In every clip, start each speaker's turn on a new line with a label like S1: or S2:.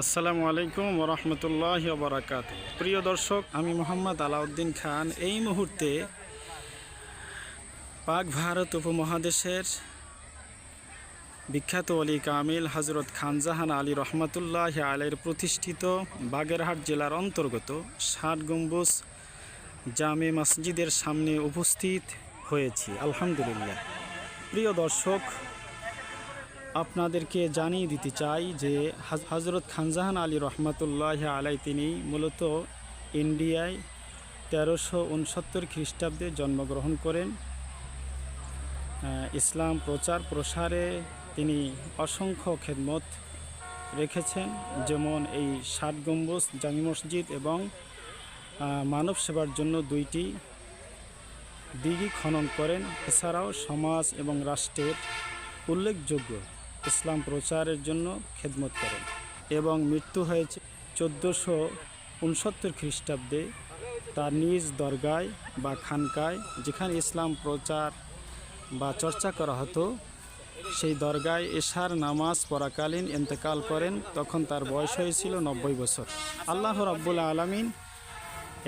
S1: আসসালামু আলাইকুম ওরহমতুল্লাহি ওবারাকাতুহু। প্রিয় দর্শক, আমি মোহাম্মদ আলাউদ্দিন খান এই মুহূর্তে পাক ভারত উপমহাদেশের বিখ্যাত অলি কামিল হজরত খানজাহান আলী রহমতুল্লাহি আলাইহির প্রতিষ্ঠিত বাগেরহাট জেলার অন্তর্গত ৬০ গম্বুজ জামে মসজিদের সামনে উপস্থিত হয়েছি। আলহামদুলিল্লাহ। প্রিয় দর্শক, আপনাদেরকে জানিয়ে দিতে চাই যে হজরত খানজাহান আলী রহমতুল্লাহি আলাই তিনি মূলত ইন্ডিয়ায় ১৩৬৯ খ্রিস্টাব্দে জন্মগ্রহণ করেন। ইসলাম প্রচার প্রসারে তিনি অসংখ্য খেদমত রেখেছেন, যেমন এই ৬০ গম্বুজ জামে মসজিদ এবং মানব সেবার জন্য ২টি দিঘি খনন করেন। এছাড়াও সমাজ এবং রাষ্ট্রের উল্লেখযোগ্য ইসলাম প্রচারের জন্য খেদমত করেন এবং মৃত্যু হয়েছে ১৪৬৯ খ্রিস্টাব্দে তার নিজ দরগায় বা খানকায়, যেখানে ইসলাম প্রচার বা চর্চা করা হতো, সেই দরগায় এশার নামাজ পড়াকালীন ইন্তেকাল করেন। তখন তার বয়স হয়েছিল ৯০ বছর। আল্লাহ রাব্বুল আলামিন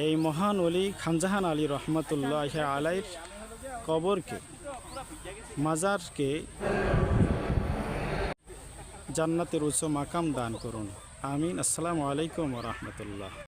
S1: এই মহান ওলি খানজাহান আলী রহমতুল্লাহি আলাইহির কবরকে, মাজারকে জান্নাতের উচ্চ মাকাম দান করুন। আমিন। আসসালামু আলাইকুম ওয়া রাহমাতুল্লাহ।